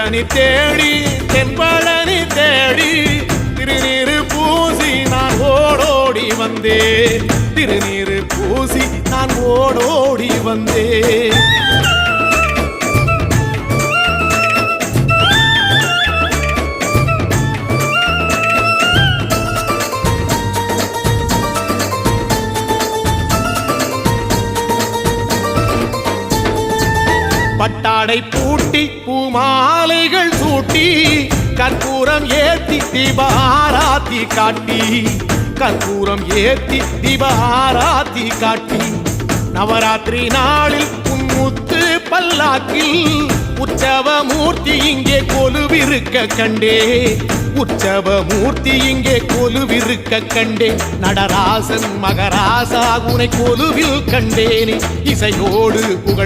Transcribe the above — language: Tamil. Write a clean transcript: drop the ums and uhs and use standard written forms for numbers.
தென்பழனி தேடி தென்பழனி தேடி திருநீரு பூசி நான் ஓடோடி வந்தேன். திருநீரு பூசி நான் ஓடோடி வந்தேன். பட்டாடை பூட்டி பூமாலைகள் சூட்டி கற்பூரம் ஏத்தி தீபாராத்தி காட்டி கற்பூரம் ஏத்தி தீபாராத்தி காட்டி நவராத்திரி நாளில் முத்து பல்லாக்கில் உற்சவ மூர்த்தி இங்கே கொலுவிருக்க கண்டே. உற்சவ மூர்த்தி இங்கே கொலுவிருக்க கண்டே. நடராசன் மகராசா உனை கொலுவில் கண்டேனே. இசையோடு புகழ்